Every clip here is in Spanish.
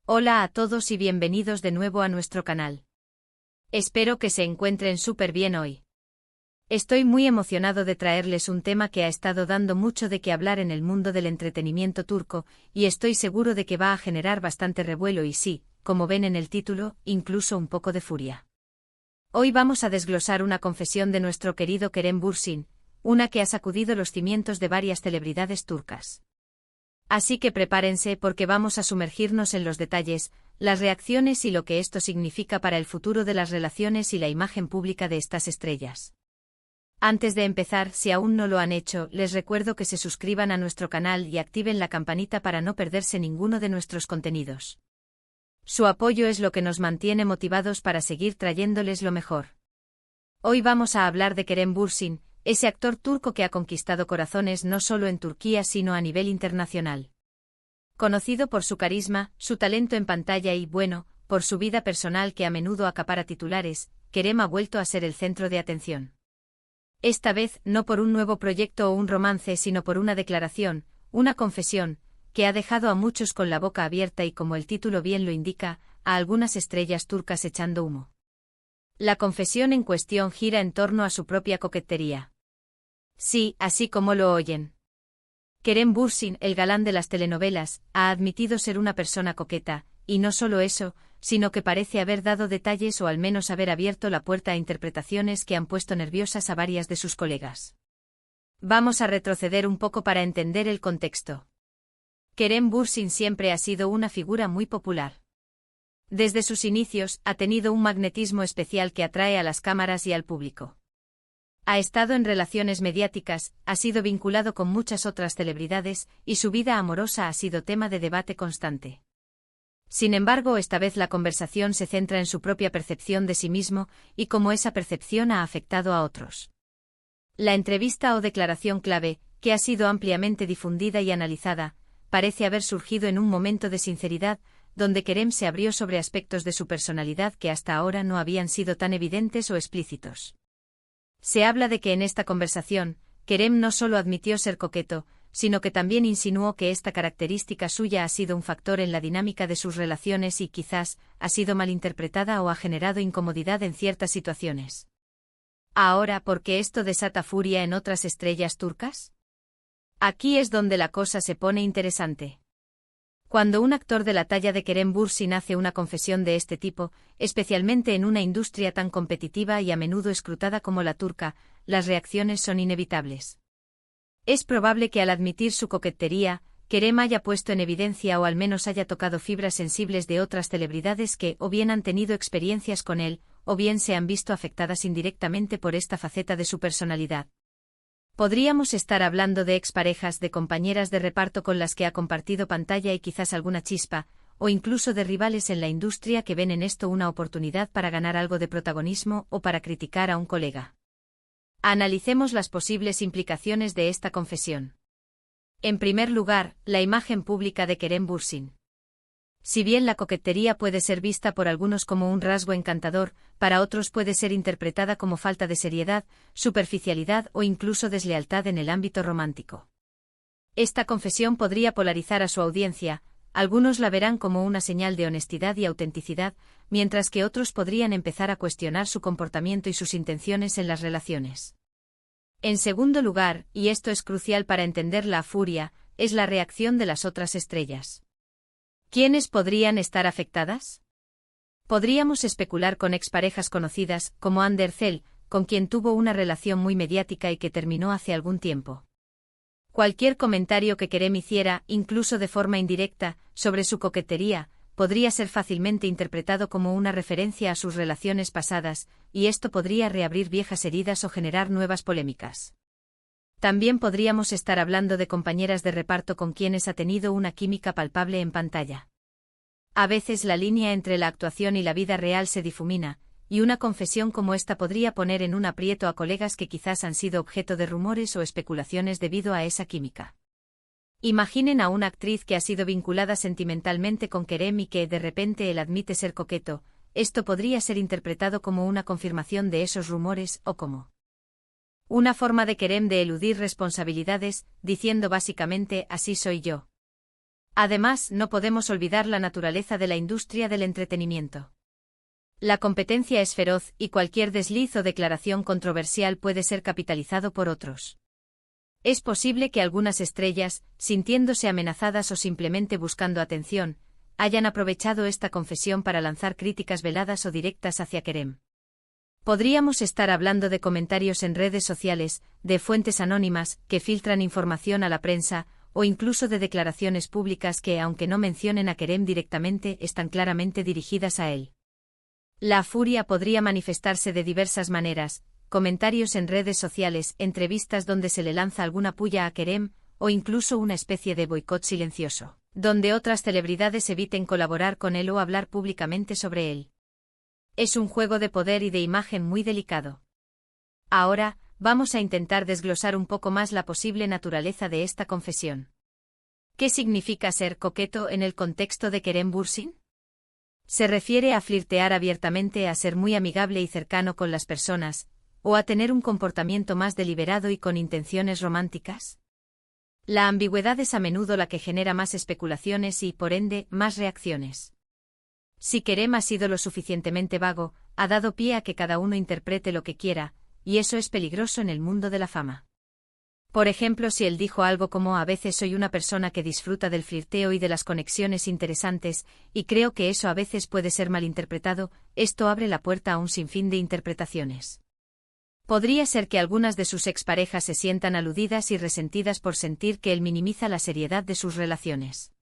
Hola a todos y bienvenidos de nuevo a nuestro canal. Espero que se encuentren súper bien hoy. Estoy muy emocionado de traerles un tema que ha estado dando mucho de qué hablar en el mundo del entretenimiento turco, y estoy seguro de que va a generar bastante revuelo y sí, como ven en el título, incluso un poco de furia. Hoy vamos a desglosar una confesión de nuestro querido Kerem Bürsin, una que ha sacudido los cimientos de varias celebridades turcas. Así que prepárense porque vamos a sumergirnos en los detalles, las reacciones y lo que esto significa para el futuro de las relaciones y la imagen pública de estas estrellas. Antes de empezar, si aún no lo han hecho, les recuerdo que se suscriban a nuestro canal y activen la campanita para no perderse ninguno de nuestros contenidos. Su apoyo es lo que nos mantiene motivados para seguir trayéndoles lo mejor. Hoy vamos a hablar de Kerem Bürsin, ese actor turco que ha conquistado corazones no solo en Turquía sino a nivel internacional. Conocido por su carisma, su talento en pantalla y, bueno, por su vida personal que a menudo acapara titulares, Kerem ha vuelto a ser el centro de atención. Esta vez no por un nuevo proyecto o un romance sino por una declaración, una confesión, que ha dejado a muchos con la boca abierta y, como el título bien lo indica, a algunas estrellas turcas echando humo. La confesión en cuestión gira en torno a su propia coquetería. Sí, así como lo oyen. Kerem Bürsin, el galán de las telenovelas, ha admitido ser una persona coqueta, y no solo eso, sino que parece haber dado detalles o al menos haber abierto la puerta a interpretaciones que han puesto nerviosas a varias de sus colegas. Vamos a retroceder un poco para entender el contexto. Kerem Bürsin siempre ha sido una figura muy popular. Desde sus inicios, ha tenido un magnetismo especial que atrae a las cámaras y al público. Ha estado en relaciones mediáticas, ha sido vinculado con muchas otras celebridades, y su vida amorosa ha sido tema de debate constante. Sin embargo, esta vez la conversación se centra en su propia percepción de sí mismo, y cómo esa percepción ha afectado a otros. La entrevista o declaración clave, que ha sido ampliamente difundida y analizada, parece haber surgido en un momento de sinceridad, donde Kerem se abrió sobre aspectos de su personalidad que hasta ahora no habían sido tan evidentes o explícitos. Se habla de que en esta conversación, Kerem no solo admitió ser coqueto, sino que también insinuó que esta característica suya ha sido un factor en la dinámica de sus relaciones y quizás ha sido malinterpretada o ha generado incomodidad en ciertas situaciones. Ahora, ¿por qué esto desata furia en otras estrellas turcas? Aquí es donde la cosa se pone interesante. Cuando un actor de la talla de Kerem Bürsin hace una confesión de este tipo, especialmente en una industria tan competitiva y a menudo escrutada como la turca, las reacciones son inevitables. Es probable que al admitir su coquetería, Kerem haya puesto en evidencia o al menos haya tocado fibras sensibles de otras celebridades que o bien han tenido experiencias con él, o bien se han visto afectadas indirectamente por esta faceta de su personalidad. Podríamos estar hablando de exparejas, de compañeras de reparto con las que ha compartido pantalla y quizás alguna chispa, o incluso de rivales en la industria que ven en esto una oportunidad para ganar algo de protagonismo o para criticar a un colega. Analicemos las posibles implicaciones de esta confesión. En primer lugar, la imagen pública de Kerem Bürsin. Si bien la coquetería puede ser vista por algunos como un rasgo encantador, para otros puede ser interpretada como falta de seriedad, superficialidad o incluso deslealtad en el ámbito romántico. Esta confesión podría polarizar a su audiencia, algunos la verán como una señal de honestidad y autenticidad, mientras que otros podrían empezar a cuestionar su comportamiento y sus intenciones en las relaciones. En segundo lugar, y esto es crucial para entender la furia, es la reacción de las otras estrellas. ¿Quiénes podrían estar afectadas? Podríamos especular con exparejas conocidas, como Hande Erçel, con quien tuvo una relación muy mediática y que terminó hace algún tiempo. Cualquier comentario que Kerem hiciera, incluso de forma indirecta, sobre su coquetería, podría ser fácilmente interpretado como una referencia a sus relaciones pasadas, y esto podría reabrir viejas heridas o generar nuevas polémicas. También podríamos estar hablando de compañeras de reparto con quienes ha tenido una química palpable en pantalla. A veces la línea entre la actuación y la vida real se difumina, y una confesión como esta podría poner en un aprieto a colegas que quizás han sido objeto de rumores o especulaciones debido a esa química. Imaginen a una actriz que ha sido vinculada sentimentalmente con Kerem y que de repente él admite ser coqueto, esto podría ser interpretado como una confirmación de esos rumores o como una forma de Kerem de eludir responsabilidades, diciendo básicamente así soy yo. Además, no podemos olvidar la naturaleza de la industria del entretenimiento. La competencia es feroz y cualquier desliz o declaración controversial puede ser capitalizado por otros. Es posible que algunas estrellas, sintiéndose amenazadas o simplemente buscando atención, hayan aprovechado esta confesión para lanzar críticas veladas o directas hacia Kerem. Podríamos estar hablando de comentarios en redes sociales, de fuentes anónimas que filtran información a la prensa, o incluso de declaraciones públicas que, aunque no mencionen a Kerem directamente, están claramente dirigidas a él. La furia podría manifestarse de diversas maneras: comentarios en redes sociales, entrevistas donde se le lanza alguna puya a Kerem, o incluso una especie de boicot silencioso, donde otras celebridades eviten colaborar con él o hablar públicamente sobre él. Es un juego de poder y de imagen muy delicado. Ahora, vamos a intentar desglosar un poco más la posible naturaleza de esta confesión. ¿Qué significa ser coqueto en el contexto de Kerem Bürsin? ¿Se refiere a flirtear abiertamente, a ser muy amigable y cercano con las personas, o a tener un comportamiento más deliberado y con intenciones románticas? La ambigüedad es a menudo la que genera más especulaciones y, por ende, más reacciones. Si Kerem ha sido lo suficientemente vago, ha dado pie a que cada uno interprete lo que quiera, y eso es peligroso en el mundo de la fama. Por ejemplo, si él dijo algo como: a veces soy una persona que disfruta del flirteo y de las conexiones interesantes, y creo que eso a veces puede ser malinterpretado, esto abre la puerta a un sinfín de interpretaciones. Podría ser que algunas de sus exparejas se sientan aludidas y resentidas por sentir que él minimiza la seriedad de sus relaciones.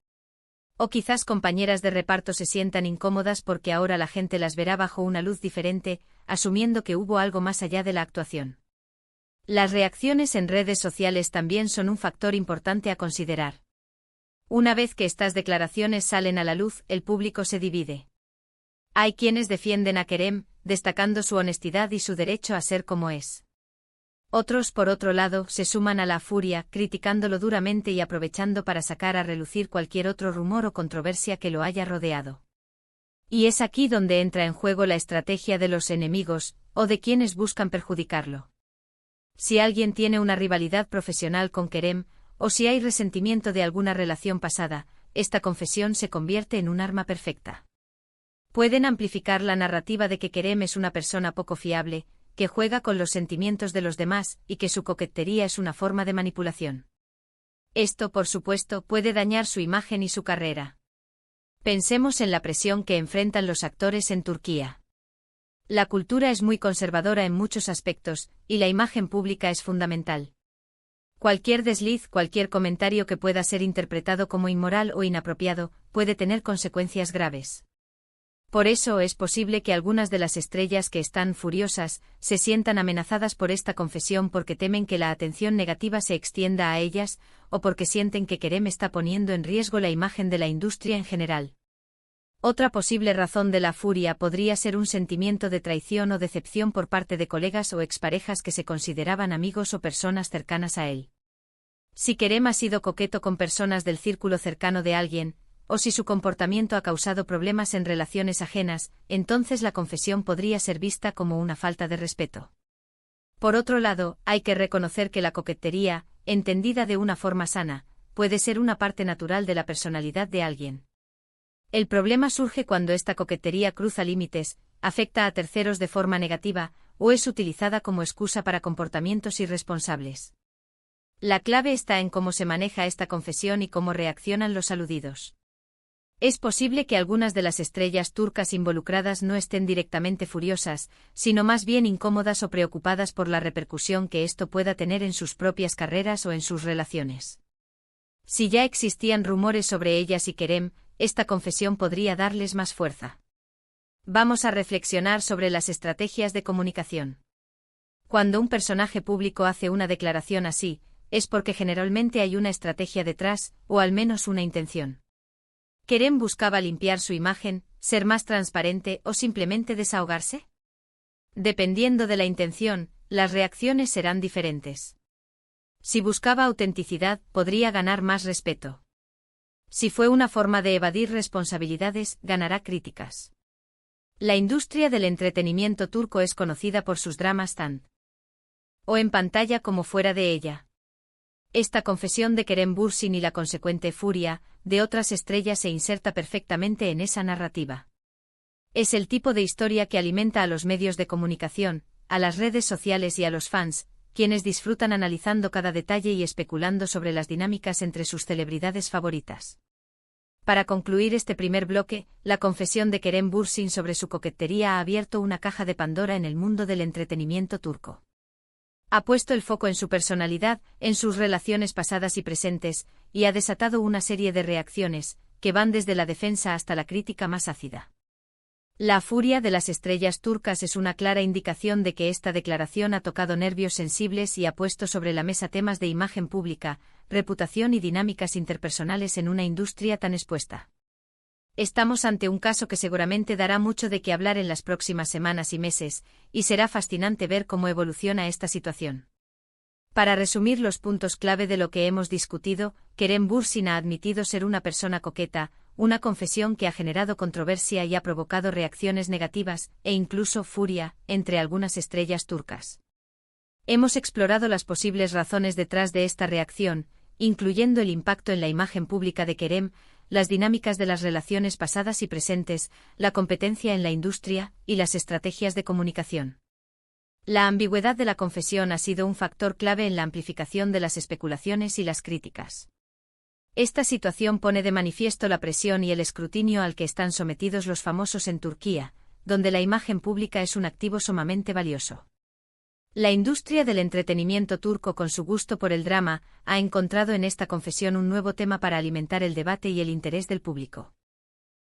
O quizás compañeras de reparto se sientan incómodas porque ahora la gente las verá bajo una luz diferente, asumiendo que hubo algo más allá de la actuación. Las reacciones en redes sociales también son un factor importante a considerar. Una vez que estas declaraciones salen a la luz, el público se divide. Hay quienes defienden a Kerem, destacando su honestidad y su derecho a ser como es. Otros, por otro lado, se suman a la furia, criticándolo duramente y aprovechando para sacar a relucir cualquier otro rumor o controversia que lo haya rodeado. Y es aquí donde entra en juego la estrategia de los enemigos, o de quienes buscan perjudicarlo. Si alguien tiene una rivalidad profesional con Kerem, o si hay resentimiento de alguna relación pasada, esta confesión se convierte en un arma perfecta. Pueden amplificar la narrativa de que Kerem es una persona poco fiable, que juega con los sentimientos de los demás y que su coquetería es una forma de manipulación. Esto, por supuesto, puede dañar su imagen y su carrera. Pensemos en la presión que enfrentan los actores en Turquía. La cultura es muy conservadora en muchos aspectos, y la imagen pública es fundamental. Cualquier desliz, cualquier comentario que pueda ser interpretado como inmoral o inapropiado, puede tener consecuencias graves. Por eso es posible que algunas de las estrellas que están furiosas se sientan amenazadas por esta confesión porque temen que la atención negativa se extienda a ellas, o porque sienten que Kerem está poniendo en riesgo la imagen de la industria en general. Otra posible razón de la furia podría ser un sentimiento de traición o decepción por parte de colegas o exparejas que se consideraban amigos o personas cercanas a él. Si Kerem ha sido coqueto con personas del círculo cercano de alguien, o si su comportamiento ha causado problemas en relaciones ajenas, entonces la confesión podría ser vista como una falta de respeto. Por otro lado, hay que reconocer que la coquetería, entendida de una forma sana, puede ser una parte natural de la personalidad de alguien. El problema surge cuando esta coquetería cruza límites, afecta a terceros de forma negativa, o es utilizada como excusa para comportamientos irresponsables. La clave está en cómo se maneja esta confesión y cómo reaccionan los aludidos. Es posible que algunas de las estrellas turcas involucradas no estén directamente furiosas, sino más bien incómodas o preocupadas por la repercusión que esto pueda tener en sus propias carreras o en sus relaciones. Si ya existían rumores sobre ellas y Kerem, esta confesión podría darles más fuerza. Vamos a reflexionar sobre las estrategias de comunicación. Cuando un personaje público hace una declaración así, es porque generalmente hay una estrategia detrás, o al menos una intención. ¿Kerem buscaba limpiar su imagen, ser más transparente o simplemente desahogarse? Dependiendo de la intención, las reacciones serán diferentes. Si buscaba autenticidad, podría ganar más respeto. Si fue una forma de evadir responsabilidades, ganará críticas. La industria del entretenimiento turco es conocida por sus dramas tanto en pantalla como fuera de ella. Esta confesión de Kerem Bürsin y la consecuente furia de otras estrellas se inserta perfectamente en esa narrativa. Es el tipo de historia que alimenta a los medios de comunicación, a las redes sociales y a los fans, quienes disfrutan analizando cada detalle y especulando sobre las dinámicas entre sus celebridades favoritas. Para concluir este primer bloque, la confesión de Kerem Bürsin sobre su coquetería ha abierto una caja de Pandora en el mundo del entretenimiento turco. Ha puesto el foco en su personalidad, en sus relaciones pasadas y presentes, y ha desatado una serie de reacciones, que van desde la defensa hasta la crítica más ácida. La furia de las estrellas turcas es una clara indicación de que esta declaración ha tocado nervios sensibles y ha puesto sobre la mesa temas de imagen pública, reputación y dinámicas interpersonales en una industria tan expuesta. Estamos ante un caso que seguramente dará mucho de qué hablar en las próximas semanas y meses, y será fascinante ver cómo evoluciona esta situación. Para resumir los puntos clave de lo que hemos discutido, Kerem Bürsin ha admitido ser una persona coqueta, una confesión que ha generado controversia y ha provocado reacciones negativas, e incluso furia, entre algunas estrellas turcas. Hemos explorado las posibles razones detrás de esta reacción, incluyendo el impacto en la imagen pública de Kerem, las dinámicas de las relaciones pasadas y presentes, la competencia en la industria, y las estrategias de comunicación. La ambigüedad de la confesión ha sido un factor clave en la amplificación de las especulaciones y las críticas. Esta situación pone de manifiesto la presión y el escrutinio al que están sometidos los famosos en Turquía, donde la imagen pública es un activo sumamente valioso. La industria del entretenimiento turco, con su gusto por el drama, ha encontrado en esta confesión un nuevo tema para alimentar el debate y el interés del público.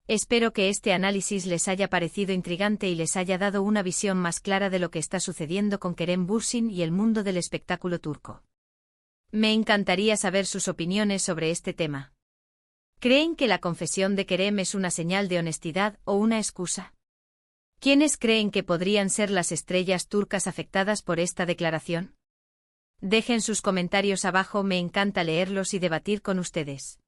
Espero que este análisis les haya parecido intrigante y les haya dado una visión más clara de lo que está sucediendo con Kerem Bürsin y el mundo del espectáculo turco. Me encantaría saber sus opiniones sobre este tema. ¿Creen que la confesión de Kerem es una señal de honestidad o una excusa? ¿Quiénes creen que podrían ser las estrellas turcas afectadas por esta declaración? Dejen sus comentarios abajo, me encanta leerlos y debatir con ustedes.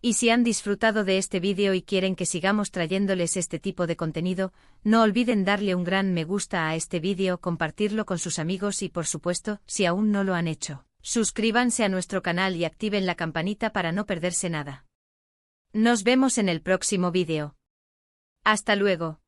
Y si han disfrutado de este vídeo y quieren que sigamos trayéndoles este tipo de contenido, no olviden darle un gran me gusta a este vídeo, compartirlo con sus amigos y por supuesto, si aún no lo han hecho, suscríbanse a nuestro canal y activen la campanita para no perderse nada. Nos vemos en el próximo vídeo. Hasta luego.